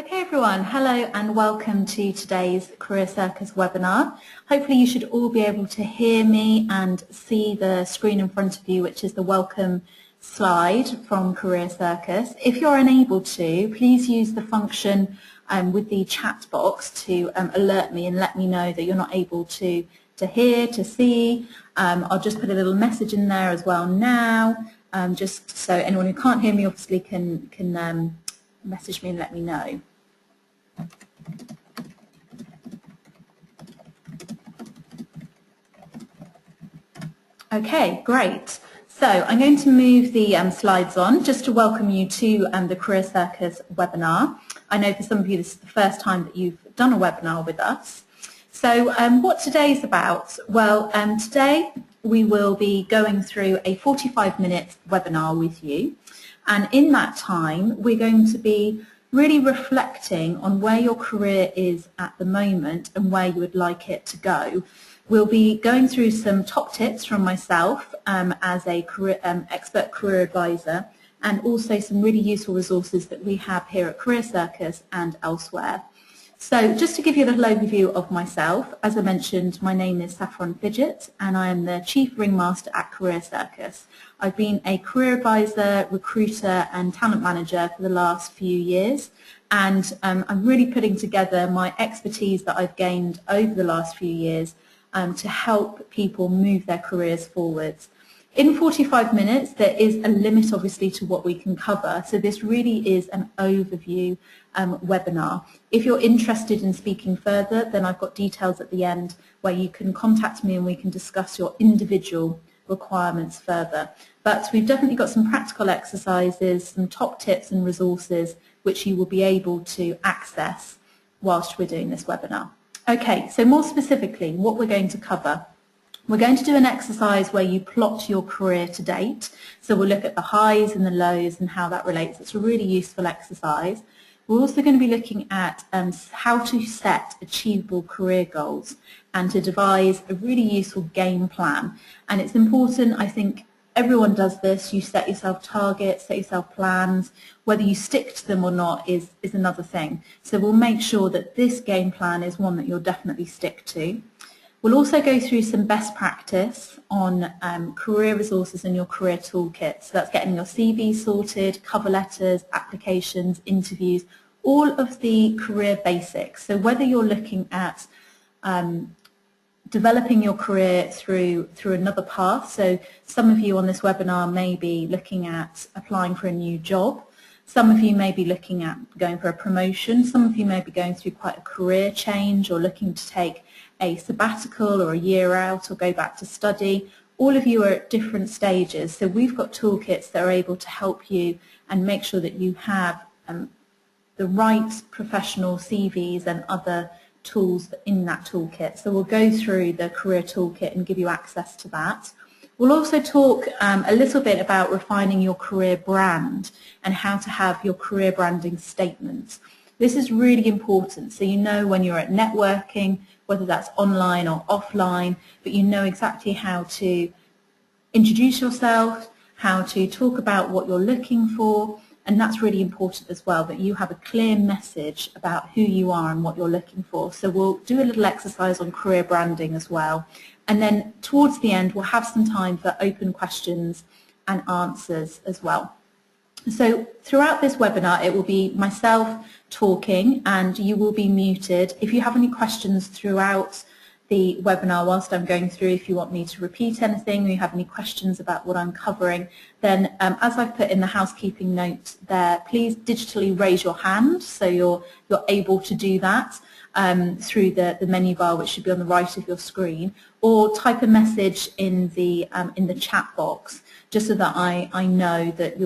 Okay everyone, hello and welcome to today's Career Circus webinar. Hopefully you should all be able to hear me and see the screen in front of you, which is the welcome slide from Career Circus. If you're unable to, please use the function with the chat box to alert me and let me know that you're not able to hear, to see. I'll just put a little message in there as well now, just so anyone who can't hear me obviously can message me and let me know. Okay, great. So I'm going to move the slides on just to welcome you to the Career Circus webinar. I know for some of you this is the first time that you've done a webinar with us. So what today is about? Well, today we will be going through a 45-minute webinar with you, and in that time we're going to be really reflecting on where your career is at the moment and where you would like it to go. We'll be going through some top tips from myself as a expert career advisor, and also some really useful resources that we have here at Career Circus and elsewhere. So just to give you a little overview of myself, as I mentioned, my name is Saffron Fidget and I am the Chief Ringmaster at Career Circus. I've been a career advisor, recruiter and talent manager for the last few years, and I'm really putting together my expertise that I've gained over the last few years to help people move their careers forwards. In 45 minutes, there is a limit obviously to what we can cover, so this really is an overview webinar. If you're interested in speaking further, then I've got details at the end where you can contact me and we can discuss your individual requirements further. But we've definitely got some practical exercises, some top tips and resources which you will be able to access whilst we're doing this webinar. Okay, so more specifically, what we're going to cover. We're going to do an exercise where you plot your career to date. So we'll look at the highs and the lows and how that relates. It's a really useful exercise. We're also going to be looking at how to set achievable career goals and to devise a really useful game plan. And it's important, I think everyone does this, you set yourself targets, set yourself plans. Whether you stick to them or not is another thing. So we'll make sure that this game plan is one that you'll definitely stick to. We'll also go through some best practice on career resources in your career toolkit. So that's getting your CV sorted, cover letters, applications, interviews, all of the career basics. So whether you're looking at developing your career through another path, so some of you on this webinar may be looking at applying for a new job. Some of you may be looking at going for a promotion. Some of you may be going through quite a career change or looking to take a sabbatical or a year out or go back to study. All of you are at different stages, so we've got toolkits that are able to help you and make sure that you have the right professional CVs and other tools in that toolkit. So we'll go through the career toolkit and give you access to that. We'll also talk a little bit about refining your career brand and how to have your career branding statement. This is really important, so you know when you're at networking, whether that's online or offline, but you know exactly how to introduce yourself, how to talk about what you're looking for, and that's really important as well, that you have a clear message about who you are and what you're looking for. So we'll do a little exercise on career branding as well. And then towards the end, we'll have some time for open questions and answers as well. So throughout this webinar, it will be myself talking and you will be muted. If you have any questions throughout the webinar whilst I'm going through, if you want me to repeat anything or you have any questions about what I'm covering, then as I've put in the housekeeping note there, please digitally raise your hand so you're able to do that through the menu bar, which should be on the right of your screen, or type a message in the chat box just so that I know that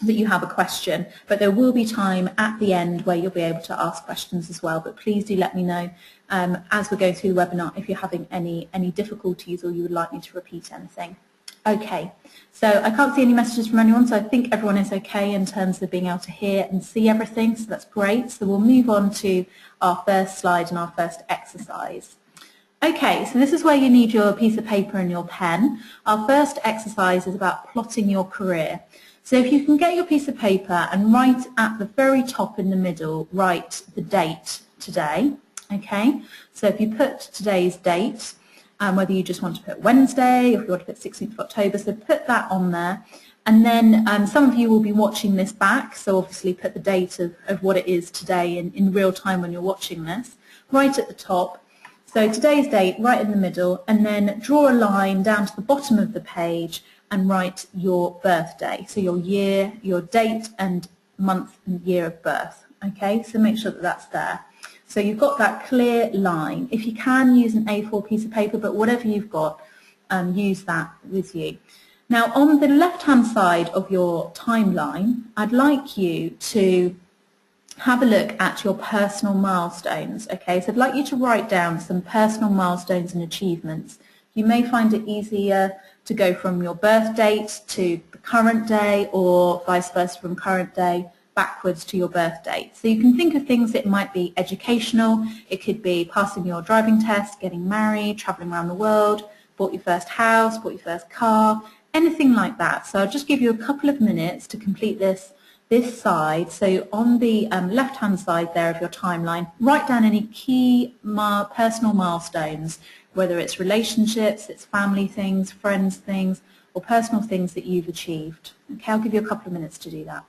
that you have a question. But there will be time at the end where you'll be able to ask questions as well. But please do let me know as we're going through the webinar if you're having any difficulties or you would like me to repeat anything. Okay, so I can't see any messages from anyone, so I think everyone is okay in terms of being able to hear and see everything, so that's great. So we'll move on to our first slide and our first exercise. Okay, so this is where you need your piece of paper and your pen. Our first exercise is about plotting your career. So if you can get your piece of paper and right at the very top in the middle, write the date today, okay? So if you put today's date, whether you just want to put Wednesday or if you want to put 16th of October, so put that on there. And then some of you will be watching this back, so obviously put the date of what it is today in real time when you're watching this, right at the top. So today's date right in the middle, and then draw a line down to the bottom of the page and write your birthday, so your year, your date and month and year of birth. Okay, so make sure that that's there. So you've got that clear line. If you can, use an A4 piece of paper, but whatever you've got, use that with you. Now on the left-hand side of your timeline, I'd like you to have a look at your personal milestones. Okay, so I'd like you to write down some personal milestones and achievements. You may find it easier to go from your birth date to the current day, or vice versa from current day backwards to your birth date. So you can think of things that might be educational, it could be passing your driving test, getting married, travelling around the world, bought your first house, bought your first car, anything like that. So I'll just give you a couple of minutes to complete this side. So on the left-hand side there of your timeline, write down any key personal milestones, whether it's relationships, it's family things, friends things, or personal things that you've achieved. Okay, I'll give you a couple of minutes to do that.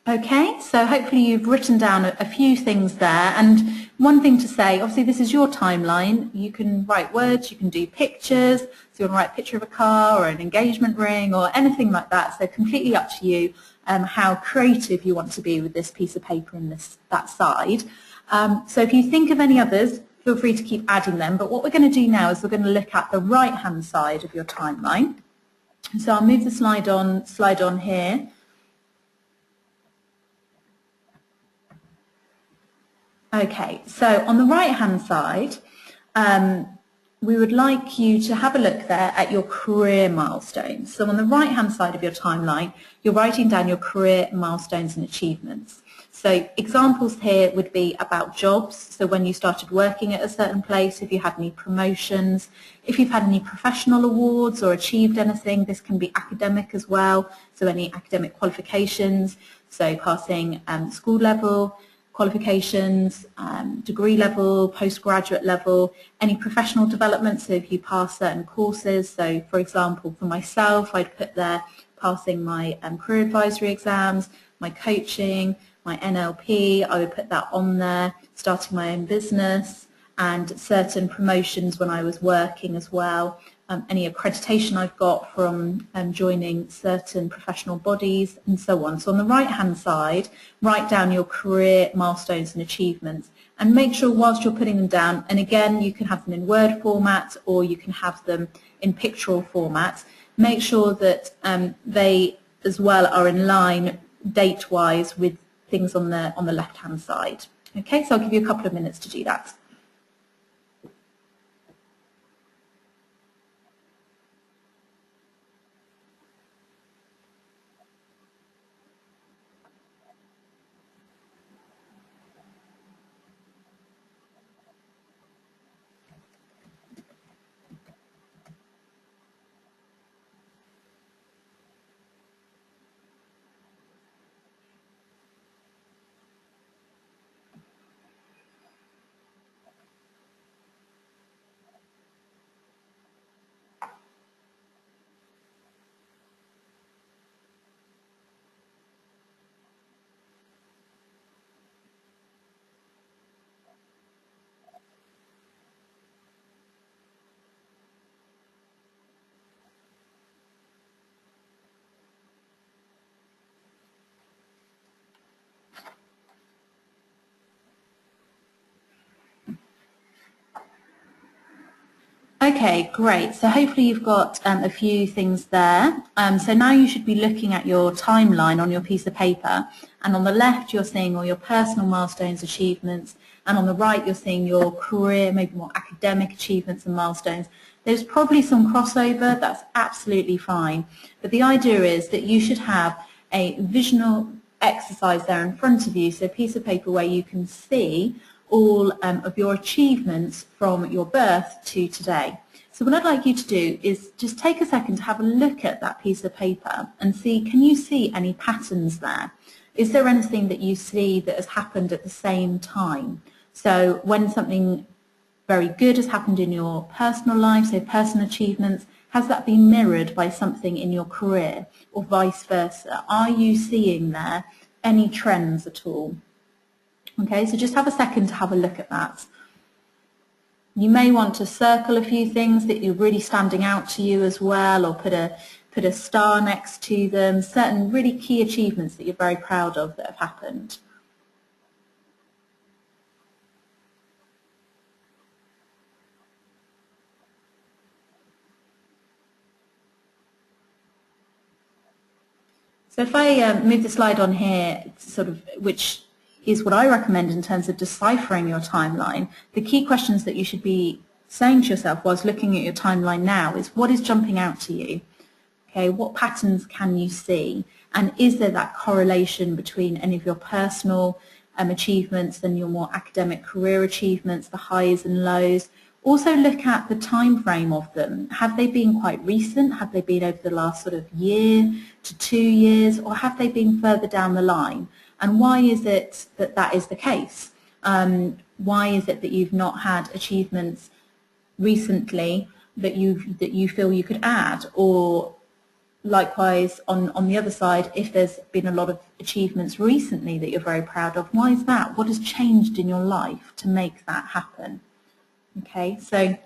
Okay, so hopefully you've written down a few things there, and one thing to say, obviously this is your timeline, you can write words, you can do pictures, so you want to write a picture of a car or an engagement ring or anything like that, so completely up to you how creative you want to be with this piece of paper and that side. So if you think of any others, feel free to keep adding them, but what we're going to do now is we're going to look at the right hand side of your timeline. So I'll move the slide on here. Okay, so on the right-hand side, we would like you to have a look there at your career milestones. So on the right-hand side of your timeline, you're writing down your career milestones and achievements. So examples here would be about jobs, so when you started working at a certain place, if you had any promotions, if you've had any professional awards or achieved anything. This can be academic as well, so any academic qualifications, so passing school level, qualifications, degree level, postgraduate level, any professional development, so if you pass certain courses. So for example, for myself, I'd put there passing my career advisory exams, my coaching, my NLP, I would put that on there, starting my own business, and certain promotions when I was working as well. Any accreditation I've got from joining certain professional bodies and so on. So on the right hand side, write down your career milestones and achievements, and make sure whilst you're putting them down, and again you can have them in Word format or you can have them in pictorial format, make sure that they as well are in line date wise with things on the left hand side. Okay, so I'll give you a couple of minutes to do that. Okay, great. So hopefully you've got a few things there. So now you should be looking at your timeline on your piece of paper, and on the left you're seeing all your personal milestones, achievements, and on the right you're seeing your career, maybe more academic achievements and milestones. There's probably some crossover, that's absolutely fine, but the idea is that you should have a visual exercise there in front of you, so a piece of paper where you can see all of your achievements from your birth to today. So what I'd like you to do is just take a second to have a look at that piece of paper and see, can you see any patterns there? Is there anything that you see that has happened at the same time? So when something very good has happened in your personal life, so personal achievements, has that been mirrored by something in your career or vice versa? Are you seeing there any trends at all? Okay, so just have a second to have a look at that. You may want to circle a few things that are really standing out to you as well, or put a star next to them, certain really key achievements that you're very proud of that have happened. So if I move the slide on here, sort of, which is what I recommend in terms of deciphering your timeline, the key questions that you should be saying to yourself whilst looking at your timeline now is, what is jumping out to you? Okay, what patterns can you see? And is there that correlation between any of your personal achievements and your more academic career achievements, the highs and lows? Also look at the time frame of them. Have they been quite recent? Have they been over the last sort of year to 2 years? Or have they been further down the line? And why is it that that is the case? Why is it that you've not had achievements recently that you feel you could add? Or likewise, on the other side, if there's been a lot of achievements recently that you're very proud of, why is that? What has changed in your life to make that happen? Okay, so I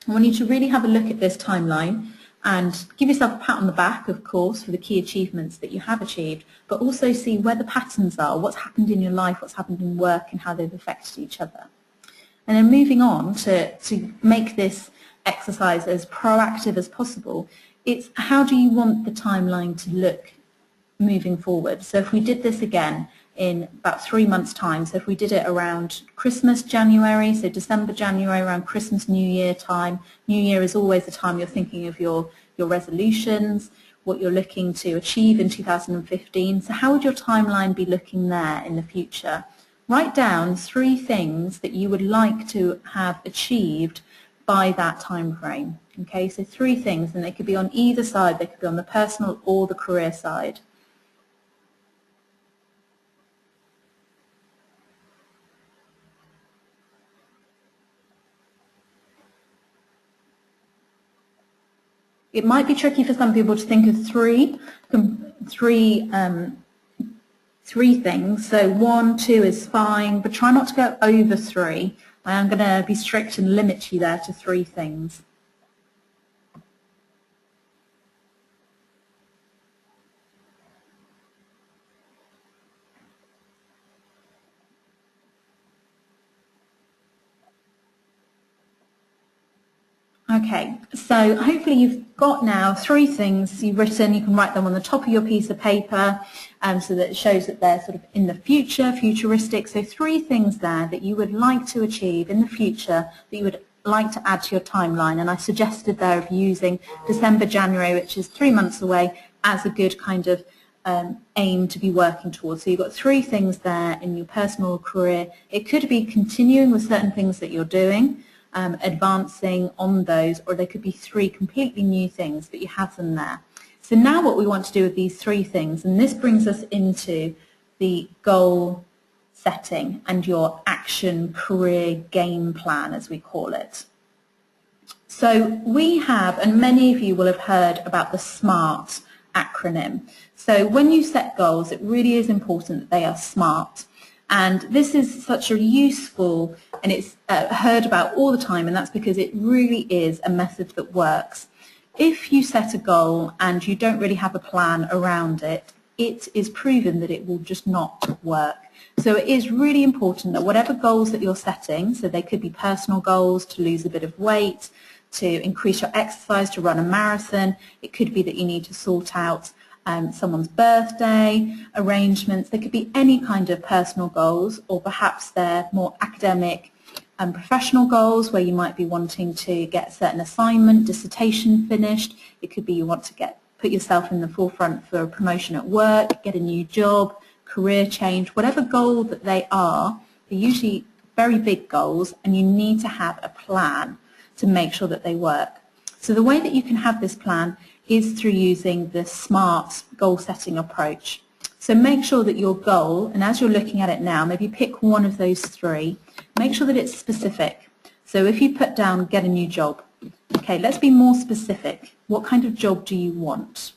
want you to really have a look at this timeline and give yourself a pat on the back, of course, for the key achievements that you have achieved, but also see where the patterns are, what's happened in your life, what's happened in work, and how they've affected each other. And then moving on to make this exercise as proactive as possible, it's how do you want the timeline to look moving forward? So if we did this again in about 3 months' time, so if we did it around Christmas, January, so December, January, around Christmas, New Year time. New Year is always the time you're thinking of your resolutions, what you're looking to achieve in 2015. So how would your timeline be looking there in the future? Write down 3 things that you would like to have achieved by that time frame. Okay, so 3 things, and they could be on either side. They could be on the personal or the career side. It might be tricky for some people to think of three things. So 1, 2 is fine, but try not to go over 3. I am going to be strict and limit you there to 3 things. Okay, so hopefully you've got now 3 things you've written. You can write them on the top of your piece of paper so that it shows that they're sort of in the future, futuristic. So 3 things there that you would like to achieve in the future that you would like to add to your timeline. And I suggested there of using December, January, which is 3 months away, as a good kind of aim to be working towards. So you've got 3 things there in your personal career. It could be continuing with certain things that you're doing, advancing on those, or they could be 3 completely new things, but you have them there. So now what we want to do with these 3 things, and this brings us into the goal setting and your action career game plan, as we call it. So we have, and many of you will have heard about the SMART acronym. So when you set goals, it really is important that they are SMART. And this is such a useful, and it's heard about all the time, and that's because it really is a method that works. If you set a goal and you don't really have a plan around it, it is proven that it will just not work. So it is really important that whatever goals that you're setting, so they could be personal goals to lose a bit of weight, to increase your exercise, to run a marathon. It could be that you need to sort out someone's birthday arrangements. There could be any kind of personal goals, or perhaps they're more academic and professional goals where you might be wanting to get a certain assignment, dissertation finished. It could be you want to put yourself in the forefront for a promotion at work, get a new job, career change, whatever goal that they are. They're usually very big goals, and you need to have a plan to make sure that they work. So the way that you can have this plan is through using the SMART goal setting approach. So make sure that your goal, and as you're looking at it now, maybe pick one of those three, make sure that it's specific. So if you put down get a new job, okay, let's be more specific. What kind of job do you want?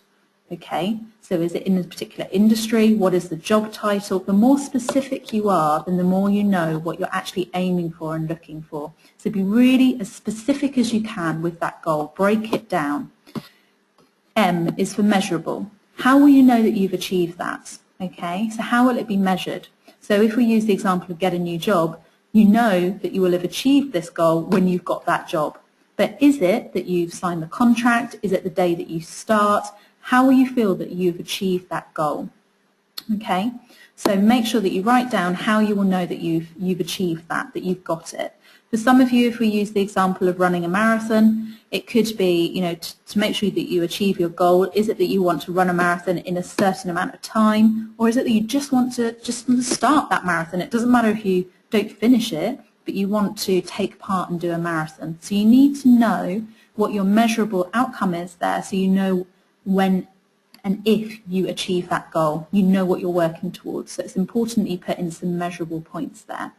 Okay, so is it in a particular industry? What is the job title? The more specific you are, then the more you know what you're actually aiming for and looking for. So be really as specific as you can with that goal. Break it down. M is for measurable. How will you know that you've achieved that? Okay, so how will it be measured? So if we use the example of get a new job, you know that you will have achieved this goal when you've got that job. But is it that you've signed the contract? Is it the day that you start? How will you feel that you've achieved that goal? Okay, so make sure that you write down how you will know that you've achieved that you've got it. For some of you, if we use the example of running a marathon, it could be, you know, to make sure that you achieve your goal. Is it that you want to run a marathon in a certain amount of time, or is it that you just want to start that marathon? It doesn't matter if you don't finish it, but you want to take part and do a marathon. So you need to know what your measurable outcome is there, so you know when and if you achieve that goal, you know what you're working towards. So it's important that you put in some measurable points there.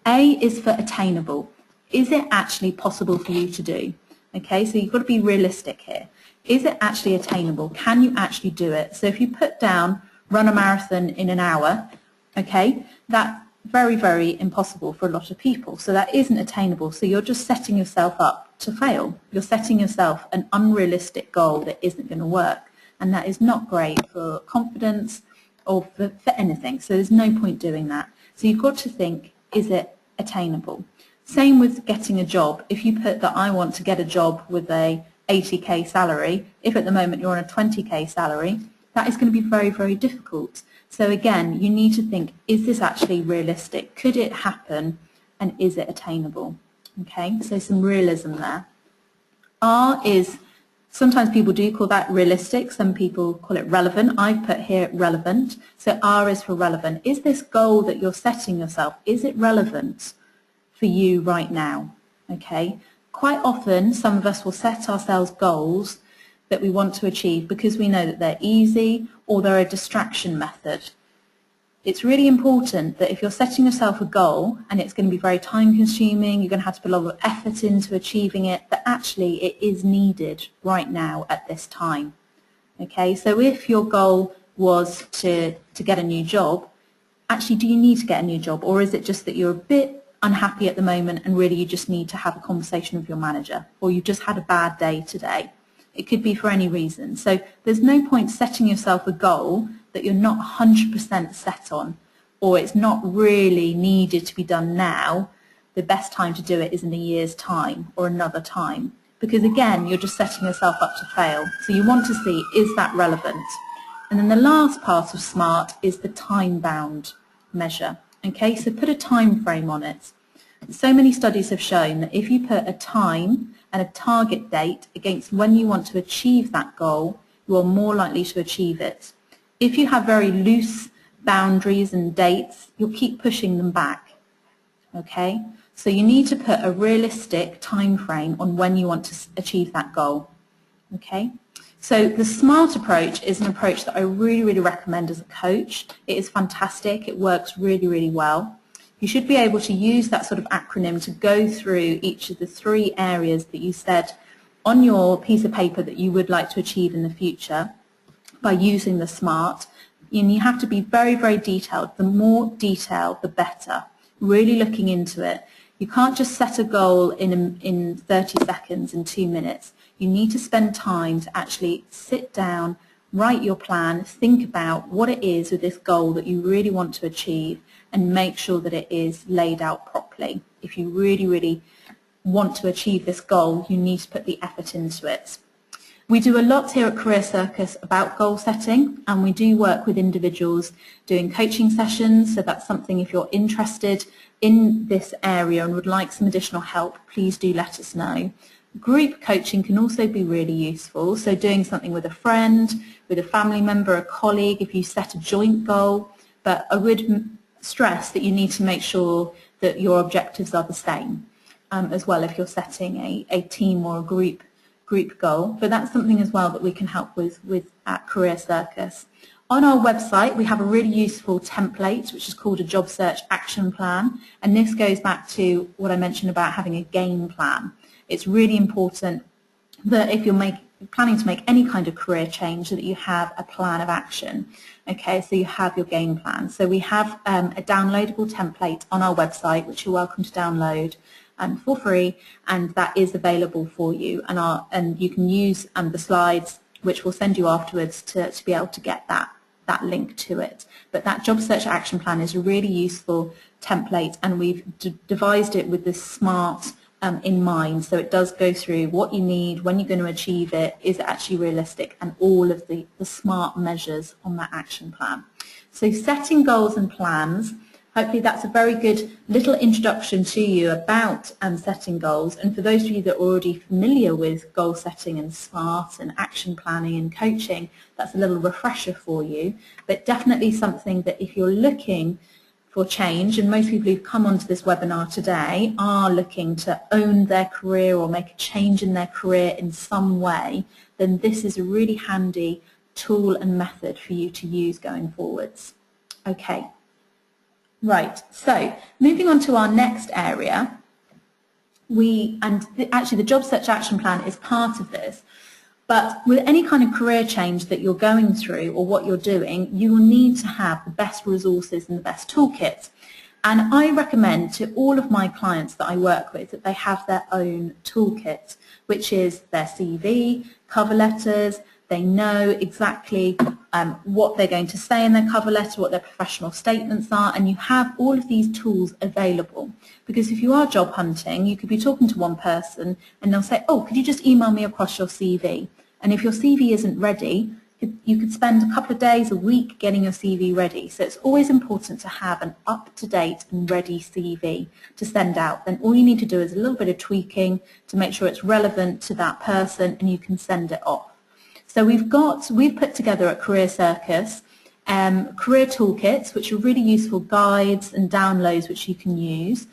A is for attainable. Is it actually possible for you to do? Okay, so you've got to be realistic here. Is it actually attainable? Can you actually do it? So if you put down run a marathon in an hour, okay, that's very, very impossible for a lot of people. So that isn't attainable. So you're just setting yourself up to fail. You're setting yourself an unrealistic goal that isn't going to work. And that is not great for confidence or for anything. So there's no point doing that. So you've got to think, is it attainable? Same with getting a job. If you put that I want to get a job with a 80k salary, if at the moment you're on a 20k salary, that is going to be very, very difficult. So again, you need to think, is this actually realistic? Could it happen? And is it attainable? Okay, so some realism there. R is, sometimes people do call that realistic, some people call it relevant. I've put here relevant. So R is for relevant. Is this goal that you're setting yourself, is it relevant for you right now? Okay, quite often some of us will set ourselves goals that we want to achieve because we know that they're easy or they're a distraction method. It's really important that if you're setting yourself a goal and it's going to be very time consuming, you're going to have to put a lot of effort into achieving it, that actually it is needed right now at this time. Okay, so if your goal was to get a new job, actually do you need to get a new job, or is it just that you're a bit unhappy at the moment and really you just need to have a conversation with your manager, or you just had a bad day today? It could be for any reason. So there's no point setting yourself a goal that you're not 100% set on, or it's not really needed to be done now. The best time to do it is in a year's time or another time, because again, you're just setting yourself up to fail. So you want to see, is that relevant? And then the last part of SMART is the time-bound measure. Okay, so put a time frame on it. So many studies have shown that if you put a time and a target date against when you want to achieve that goal, you are more likely to achieve it. If you have very loose boundaries and dates, you'll keep pushing them back. Okay, so you need to put a realistic time frame on when you want to achieve that goal. Okay, so the SMART approach is an approach that I really, really recommend as a coach. It is fantastic. It works really, really well. You should be able to use that sort of acronym to go through each of the 3 areas that you said on your piece of paper that you would like to achieve in the future by using the SMART. And you have to be very, very detailed. The more detail, the better. Really looking into it. You can't just set a goal in 30 seconds, in 2 minutes. You need to spend time to actually sit down, write your plan, think about what it is with this goal that you really want to achieve, and make sure that it is laid out properly. If you really, really want to achieve this goal, you need to put the effort into it. We do a lot here at Career Circus about goal setting, and we do work with individuals doing coaching sessions, so that's something if you're interested in this area and would like some additional help, please do let us know. Group coaching can also be really useful, so doing something with a friend, with a family member, a colleague, if you set a joint goal, but I would stress that you need to make sure that your objectives are the same as well if you're setting a team or a group goal, but that's something as well that we can help with at Career Circus. On our website we have a really useful template which is called a job search action plan, and this goes back to what I mentioned about having a game plan. It's really important that if you're planning to make any kind of career change that you have a plan of action. Okay, so you have your game plan. So we have a downloadable template on our website which you're welcome to download for free, and that is available for you, and you can use the slides which we'll send you afterwards to be able to get that link to it. But that job search action plan is a really useful template, and we've devised it with this SMART in mind, so it does go through what you need, when you're going to achieve it, is it actually realistic, and all of the SMART measures on that action plan. So setting goals and plans, hopefully that's a very good little introduction to you about setting goals, and for those of you that are already familiar with goal setting and SMART and action planning and coaching, that's a little refresher for you, but definitely something that if you're looking for change, and most people who've come onto this webinar today are looking to own their career or make a change in their career in some way, then this is a really handy tool and method for you to use going forwards. Okay. Right, so moving on to our next area, actually the job search action plan is part of this, but with any kind of career change that you're going through or what you're doing, you will need to have the best resources and the best toolkits. And I recommend to all of my clients that I work with that they have their own toolkit, which is their CV, cover letters. They know exactly what they're going to say in their cover letter, what their professional statements are, and you have all of these tools available. Because if you are job hunting, you could be talking to one person and they'll say, oh, could you just email me across your CV? And if your CV isn't ready, you could spend a couple of days, a week getting your CV ready. So it's always important to have an up-to-date and ready CV to send out. Then all you need to do is a little bit of tweaking to make sure it's relevant to that person, and you can send it off. So we've put together at Career Circus career toolkits, which are really useful guides and downloads which you can use.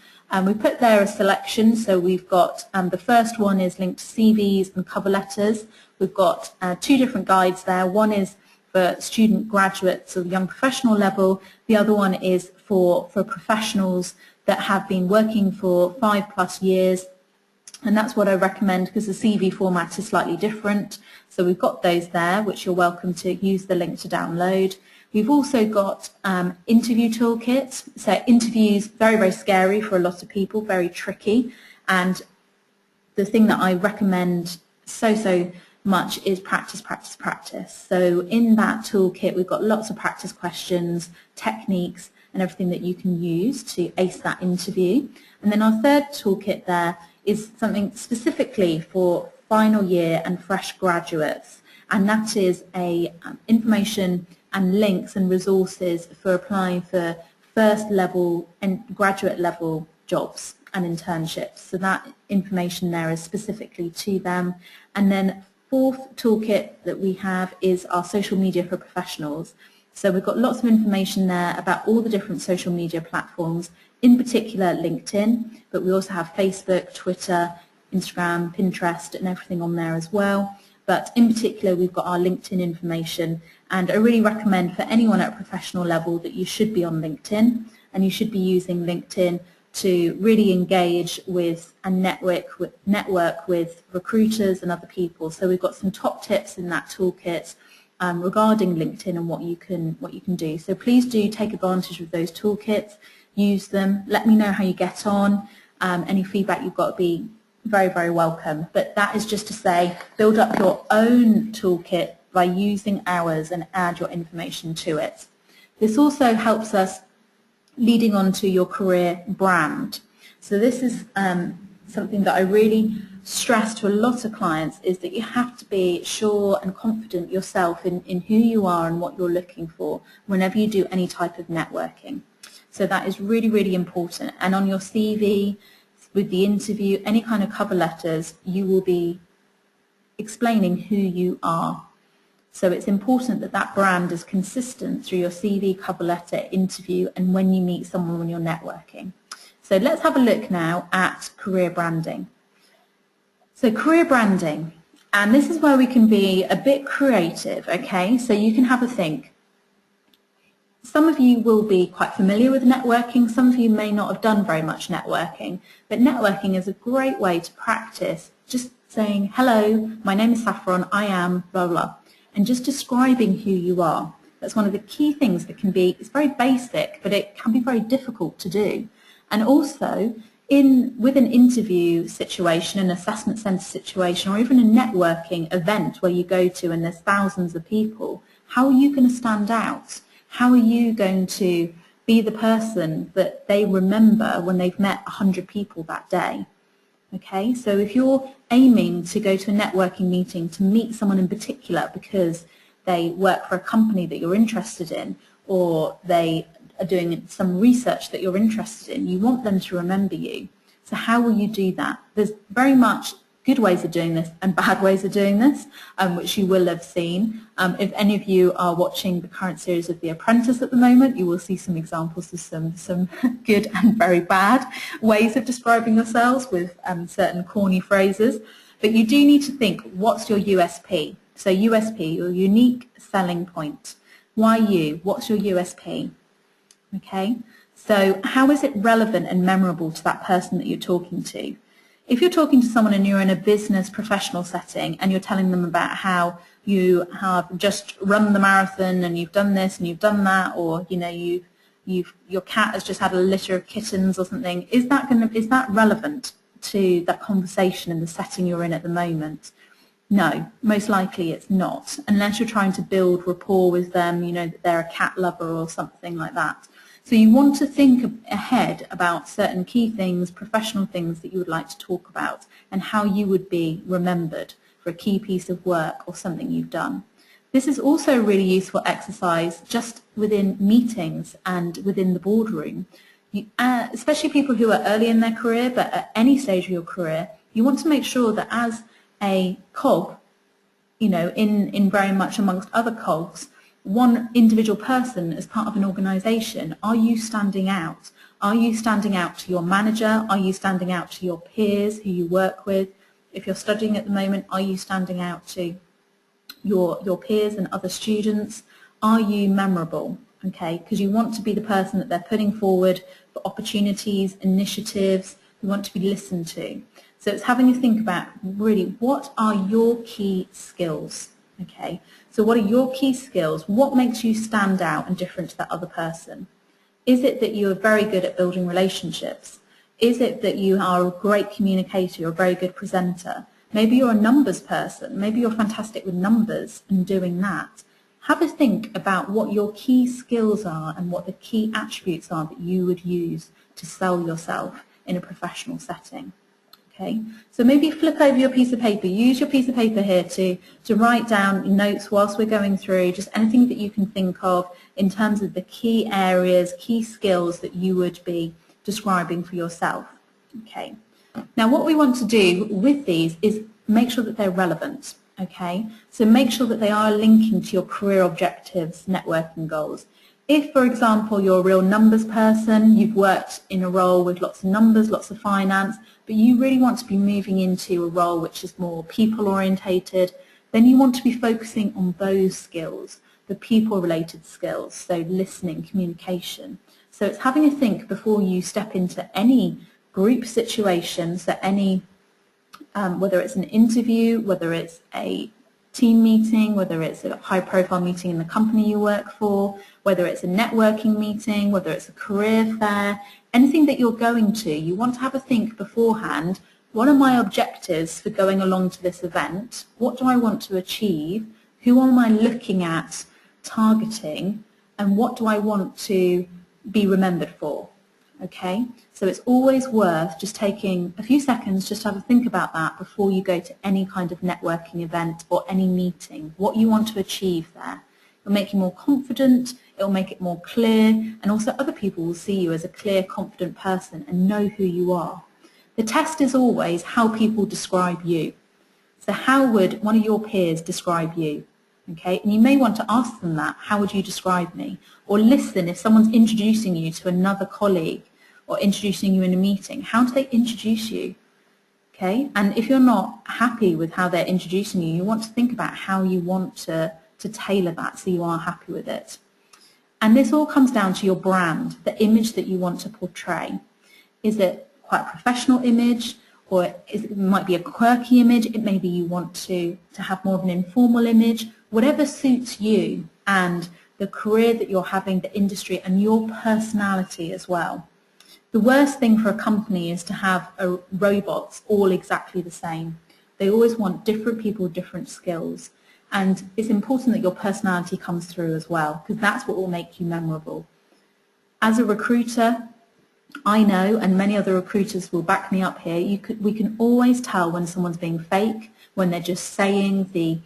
We put there a selection, so we've got the first one is linked to CVs and cover letters. We've got two different guides there. One is for student graduates of young professional level. The other one is for professionals that have been working for 5+ years. And that's what I recommend because the CV format is slightly different. So we've got those there, which you're welcome to use the link to download. We've also got interview toolkits. So interviews, very, very scary for a lot of people, very tricky. And the thing that I recommend so much is practice, practice, practice. So in that toolkit, we've got lots of practice questions, techniques, and everything that you can use to ace that interview. And then our third toolkit there is something specifically for final year and fresh graduates, and that is a information and links and resources for applying for first level and graduate level jobs and internships. So that information there is specifically to them. And then fourth toolkit that we have is our social media for professionals. So we've got lots of information there about all the different social media platforms, in particular LinkedIn, but we also have Facebook, Twitter, Instagram, Pinterest, and everything on there as well. But in particular, we've got our LinkedIn information, and I really recommend for anyone at a professional level that you should be on LinkedIn, and you should be using LinkedIn to really engage with and network with recruiters and other people. So we've got some top tips in that toolkit regarding LinkedIn and what you can do. So please do take advantage of those toolkits, use them. Let me know how you get on. Any feedback you've got would be very, very welcome. But that is just to say, build up your own toolkit by using ours and add your information to it. This also helps us leading on to your career brand. So this is something that I really stress to a lot of clients is that you have to be sure and confident yourself in who you are and what you're looking for whenever you do any type of networking. So that is really, really important. And on your CV, with the interview, any kind of cover letters, you will be explaining who you are. So it's important that that brand is consistent through your CV, cover letter, interview, and when you meet someone when you're networking. So let's have a look now at career branding. So career branding, and this is where we can be a bit creative, okay? So you can have a think. Some of you will be quite familiar with networking, some of you may not have done very much networking, but networking is a great way to practice just saying, hello, my name is Saffron, I am blah, blah, and just describing who you are. That's one of the key things that can be, it's very basic, but it can be very difficult to do. And also, with an interview situation, an assessment centre situation, or even a networking event where you go to and there's thousands of people, how are you going to stand out? How are you going to be the person that they remember when they've met 100 people that day? Okay, so if you're aiming to go to a networking meeting to meet someone in particular because they work for a company that you're interested in, or they are doing some research that you're interested in, you want them to remember you. So how will you do that? There's very much good ways of doing this and bad ways of doing this, which you will have seen. If any of you are watching the current series of The Apprentice at the moment, you will see some examples of some good and very bad ways of describing yourselves with certain corny phrases. But you do need to think, what's your USP? So USP, your unique selling point. Why you? What's your USP? Okay, so how is it relevant and memorable to that person that you're talking to? If you're talking to someone and you're in a business professional setting and you're telling them about how you have just run the marathon and you've done this and you've done that, or you know your cat has just had a litter of kittens or something, is that relevant to that conversation and the setting you're in at the moment? No, most likely it's not, unless you're trying to build rapport with them, you know, that they're a cat lover or something like that. So you want to think ahead about certain key things, professional things that you would like to talk about and how you would be remembered for a key piece of work or something you've done. This is also a really useful exercise just within meetings and within the boardroom. Especially people who are early in their career, but at any stage of your career, you want to make sure that as a cog, you know, in very much amongst other cogs, one individual person as part of an organisation, are you standing out? Are you standing out to your manager? Are you standing out to your peers who you work with? If you're studying at the moment, are you standing out to your peers and other students? Are you memorable? Okay, because you want to be the person that they're putting forward for opportunities, initiatives, you want to be listened to. So it's having to think about really what are your key skills, okay? So what are your key skills? What makes you stand out and different to that other person? Is it that you are very good at building relationships? Is it that you are a great communicator, you're a very good presenter? Maybe you're a numbers person, maybe you're fantastic with numbers and doing that. Have a think about what your key skills are and what the key attributes are that you would use to sell yourself in a professional setting. Okay, so maybe flip over your piece of paper, use your piece of paper here to write down notes whilst we're going through, just anything that you can think of in terms of the key areas, key skills that you would be describing for yourself. Okay, now what we want to do with these is make sure that they're relevant. Okay, so make sure that they are linking to your career objectives, networking goals. If, for example, you're a real numbers person, you've worked in a role with lots of numbers, lots of finance, but you really want to be moving into a role which is more people-orientated, then you want to be focusing on those skills, the people-related skills, so listening, communication. So it's having a think before you step into any group situation, so any, whether it's an interview, whether it's a team meeting, whether it's a high-profile meeting in the company you work for, whether it's a networking meeting, whether it's a career fair, anything that you're going to, you want to have a think beforehand, what are my objectives for going along to this event? What do I want to achieve? Who am I looking at targeting? And what do I want to be remembered for? Okay, so it's always worth just taking a few seconds just to have a think about that before you go to any kind of networking event or any meeting, what you want to achieve there. It'll make you more confident, it'll make it more clear, and also other people will see you as a clear, confident person and know who you are. The test is always how people describe you. So how would one of your peers describe you? Okay, and you may want to ask them that, how would you describe me? Or listen, if someone's introducing you to another colleague or introducing you in a meeting, how do they introduce you? Okay, and if you're not happy with how they're introducing you, you want to think about how you want to tailor that so you are happy with it. And this all comes down to your brand, the image that you want to portray. Is it quite a professional image? Or it might be a quirky image, it may be you want to have more of an informal image, whatever suits you and the career that you're having, the industry and your personality as well. The worst thing for a company is to have robots all exactly the same. They always want different people with different skills, and it's important that your personality comes through as well, because that's what will make you memorable. As a recruiter, I know, and many other recruiters will back me up here, we can always tell when someone's being fake, when they're just saying the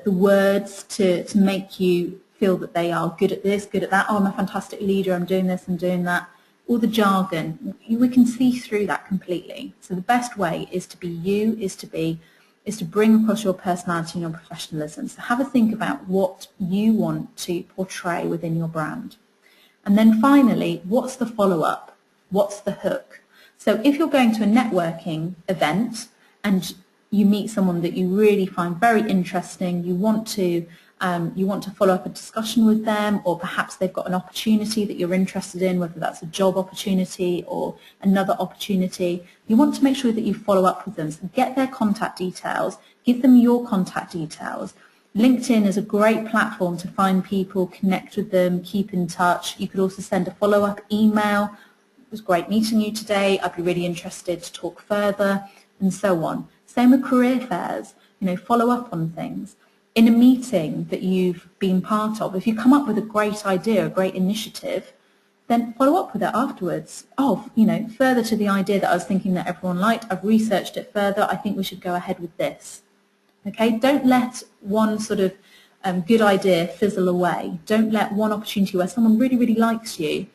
words to make you feel that they are good at this, good at that, oh, I'm a fantastic leader, I'm doing this, I'm doing that. All the jargon, we can see through that completely. So the best way is to be you, is to bring across your personality and your professionalism. So have a think about what you want to portray within your brand. And then finally, what's the follow-up? What's the hook? So if you're going to a networking event and you meet someone that you really find very interesting, you want to follow up a discussion with them, or perhaps they've got an opportunity that you're interested in, whether that's a job opportunity or another opportunity, you want to make sure that you follow up with them. So get their contact details, give them your contact details. LinkedIn is a great platform to find people, connect with them, keep in touch. You could also send a follow-up email. It was great meeting you today. I'd be really interested to talk further, and so on. Same with career fairs. Follow up on things. In a meeting that you've been part of, if you come up with a great idea, a great initiative, then follow up with it afterwards. Oh, further to the idea that I was thinking that everyone liked, I've researched it further, I think we should go ahead with this. Okay, don't let one sort of good idea fizzle away. Don't let one opportunity where someone really, really likes you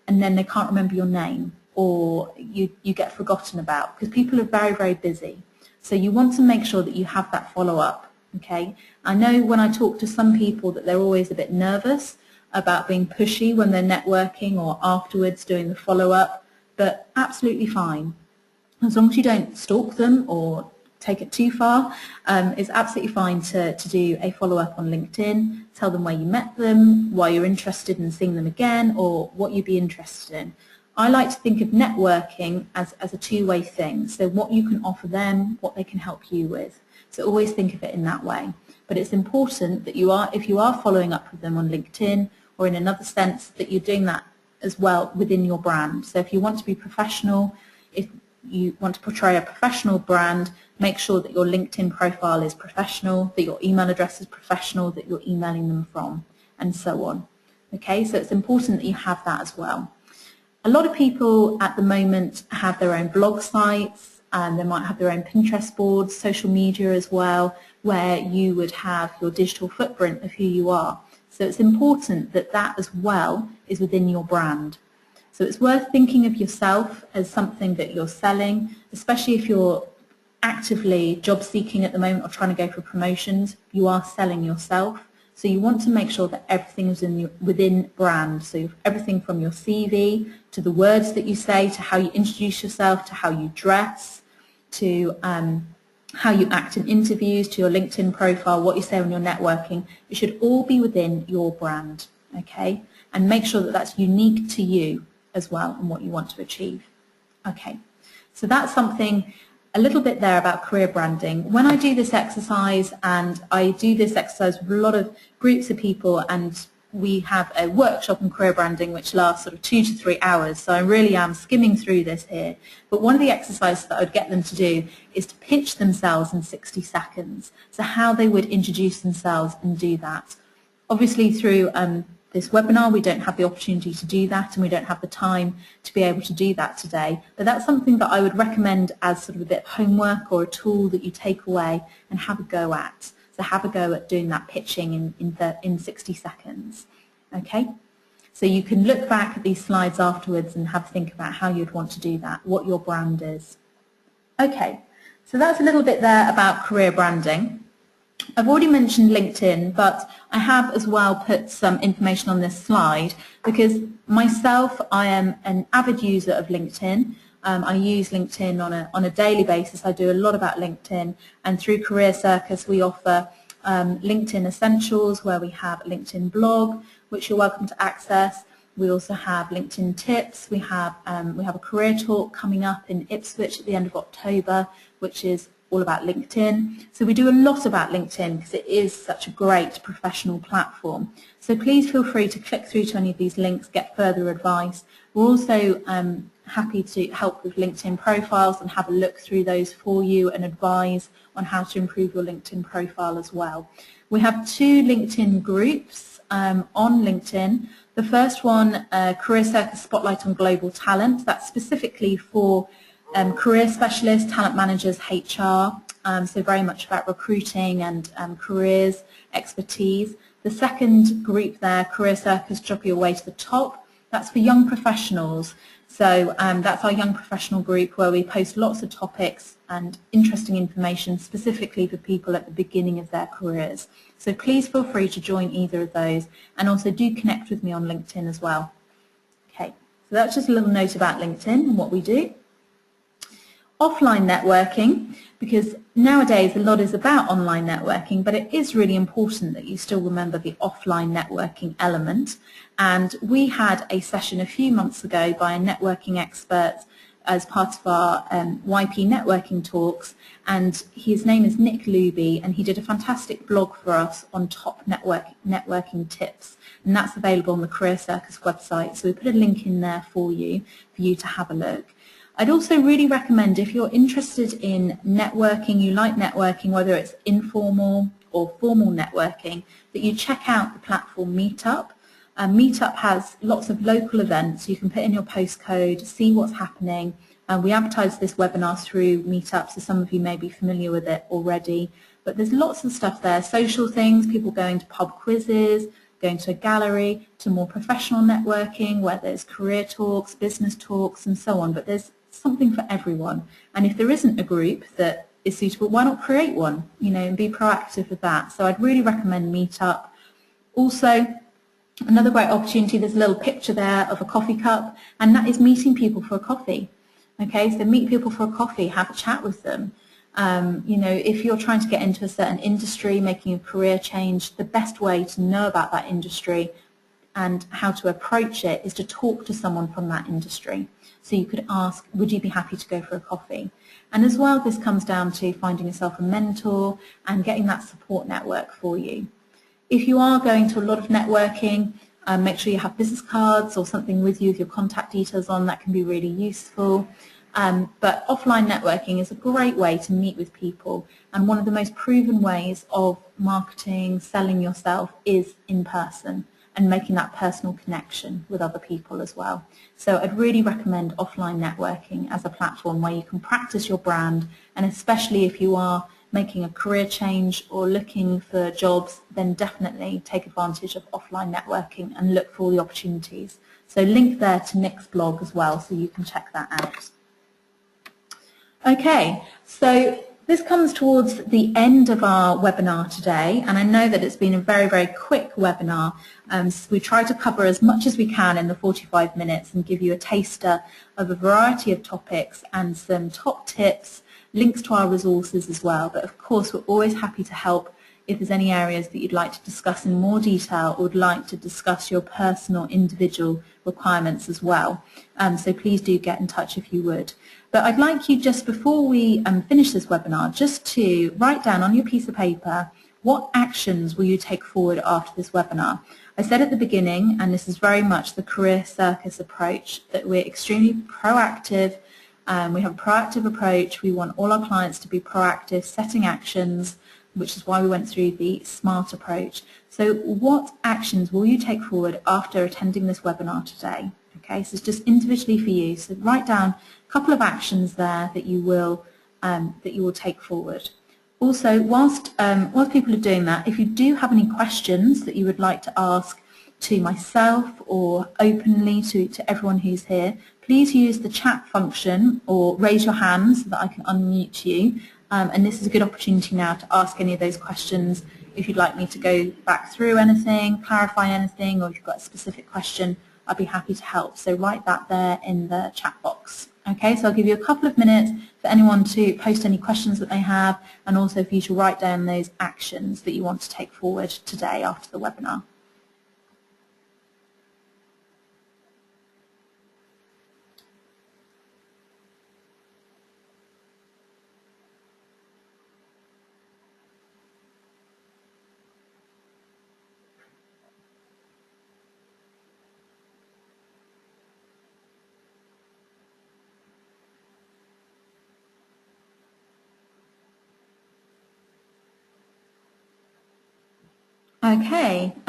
and then they can't remember your name, or you get forgotten about, because people are very, very busy. So you want to make sure that you have that follow-up. Okay, I know when I talk to some people that they're always a bit nervous about being pushy when they're networking or afterwards doing the follow-up, but absolutely fine. As long as you don't stalk them or take it too far, it's absolutely fine to do a follow-up on LinkedIn, tell them where you met them, why you're interested in seeing them again, or what you'd be interested in. I like to think of networking as a two-way thing, so what you can offer them, what they can help you with. So always think of it in that way. But it's important that if you are following up with them on LinkedIn or in another sense, that you're doing that as well within your brand. So if you want to be professional, if you want to portray a professional brand, make sure that your LinkedIn profile is professional, that your email address is professional, that you're emailing them from, and so on. Okay, so it's important that you have that as well. A lot of people at the moment have their own blog sites, and they might have their own Pinterest boards, social media as well, where you would have your digital footprint of who you are. So it's important that that as well is within your brand. So it's worth thinking of yourself as something that you're selling, especially if you're actively job seeking at the moment or trying to go for promotions. You are selling yourself. So you want to make sure that everything is within brand. So everything from your CV to the words that you say, to how you introduce yourself, to how you dress, to how you act in interviews, to your LinkedIn profile, what you say when you're networking. It should all be within your brand, okay? And make sure that that's unique to you as well and what you want to achieve. Okay, so that's something a little bit there about career branding. When I do this exercise, and I do this exercise with a lot of groups of people, and we have a workshop on career branding which lasts sort of 2 to 3 hours, so I really am skimming through this here. But one of the exercises that I would get them to do is to pitch themselves in 60 seconds, so how they would introduce themselves and do that. Obviously through this webinar. We don't have the opportunity to do that, and we don't have the time to be able to do that today. But that's something that I would recommend as sort of a bit of homework or a tool that you take away and have a go at. So have a go at doing that pitching in 60 seconds. Okay? So you can look back at these slides afterwards and have a think about how you'd want to do that, what your brand is. Okay, so that's a little bit there about career branding. I've already mentioned LinkedIn, but I have as well put some information on this slide because myself, I am an avid user of LinkedIn. I use LinkedIn on a daily basis. I do a lot about LinkedIn, and through Career Circus we offer LinkedIn Essentials, where we have a LinkedIn blog, which you're welcome to access. We also have LinkedIn tips. We have a career talk coming up in Ipswich at the end of October, which is all about LinkedIn. So we do a lot about LinkedIn because it is such a great professional platform. So please feel free to click through to any of these links, get further advice. We're also happy to help with LinkedIn profiles and have a look through those for you and advise on how to improve your LinkedIn profile as well. We have 2 LinkedIn groups on LinkedIn. The first one, Career Circus Spotlight on Global Talent. That's specifically for career specialists, talent managers, HR, so very much about recruiting and careers, expertise. The second group there, Career Circus Job Your Way to the Top, that's for young professionals. So that's our young professional group where we post lots of topics and interesting information specifically for people at the beginning of their careers. So please feel free to join either of those, and also do connect with me on LinkedIn as well. Okay, so that's just a little note about LinkedIn and what we do. Offline networking, because nowadays a lot is about online networking, but it is really important that you still remember the offline networking element. And we had a session a few months ago by a networking expert as part of our YP networking talks, and his name is Nick Luby, and he did a fantastic blog for us on top networking tips, and that's available on the Career Circus website. So we put a link in there for you to have a look. I'd also really recommend, if you're interested in networking, you like networking, whether it's informal or formal networking, that you check out the platform Meetup. Meetup has lots of local events. You can put in your postcode, see what's happening. We advertise this webinar through Meetup, so some of you may be familiar with it already. But there's lots of stuff there, social things, people going to pub quizzes, going to a gallery, to more professional networking, where there's career talks, business talks, and so on. But there's something for everyone. And if there isn't a group that is suitable, why not create one, and be proactive with that. So I'd really recommend Meetup. Also, another great opportunity, there's a little picture there of a coffee cup, and that is meeting people for a coffee. Okay, so meet people for a coffee, have a chat with them. If you're trying to get into a certain industry, making a career change, the best way to know about that industry and how to approach it is to talk to someone from that industry. So you could ask, would you be happy to go for a coffee? And as well, this comes down to finding yourself a mentor and getting that support network for you. If you are going to a lot of networking, make sure you have business cards or something with you with your contact details on. That can be really useful. But offline networking is a great way to meet with people, and one of the most proven ways of marketing, selling yourself is in person and making that personal connection with other people as well. So I'd really recommend offline networking as a platform where you can practice your brand, and especially if you are making a career change or looking for jobs, then definitely take advantage of offline networking and look for all the opportunities. So link there to Nick's blog as well, so you can check that out. Okay, so this comes towards the end of our webinar today, and I know that it's been a very, very quick webinar. So we try to cover as much as we can in the 45 minutes and give you a taster of a variety of topics and some top tips, links to our resources as well. But of course, we're always happy to help if there's any areas that you'd like to discuss in more detail or would like to discuss your personal individual requirements as well. So please do get in touch if you would. But I'd like you, just before we finish this webinar, just to write down on your piece of paper what actions will you take forward after this webinar. I said at the beginning, and this is very much the Career Circus approach, that we're extremely proactive. We have a proactive approach. We want all our clients to be proactive, setting actions, which is why we went through the SMART approach. So what actions will you take forward after attending this webinar today? Okay, so it's just individually for you. So write down a couple of actions there that you will take forward. Also, whilst people are doing that, if you do have any questions that you would like to ask to myself or openly to everyone who's here, please use the chat function or raise your hand so that I can unmute you. And this is a good opportunity now to ask any of those questions. If you'd like me to go back through anything, clarify anything, or if you've got a specific question, I'd be happy to help. So write that there in the chat box. Okay, so I'll give you a couple of minutes for anyone to post any questions that they have, and also for you to write down those actions that you want to take forward today after the webinar.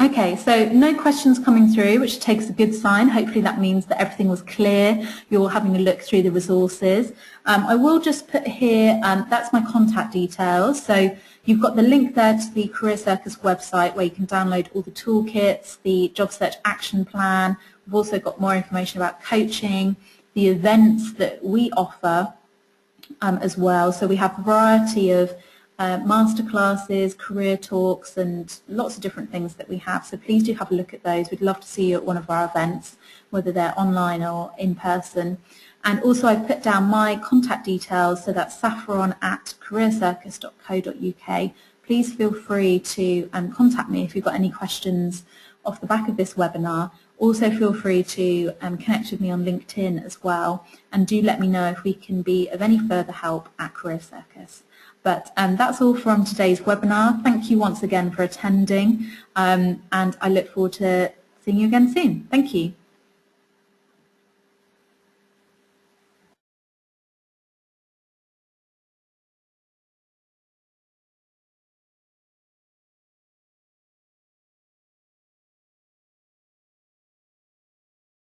Okay, so no questions coming through, which takes a good sign. Hopefully that means that everything was clear. You're having a look through the resources. I will just put here, that's my contact details. So you've got the link there to the Career Circus website where you can download all the toolkits, the job search action plan. We've also got more information about coaching, the events that we offer as well. So we have a variety of masterclasses, career talks, and lots of different things that we have. So please do have a look at those. We'd love to see you at one of our events, whether they're online or in person. And also I've put down my contact details, so that's saffron@careercircus.co.uk. Please feel free to contact me if you've got any questions off the back of this webinar. Also feel free to connect with me on LinkedIn as well, and do let me know if we can be of any further help at Career Circus. But that's all from today's webinar. Thank you once again for attending, and I look forward to seeing you again soon. Thank you.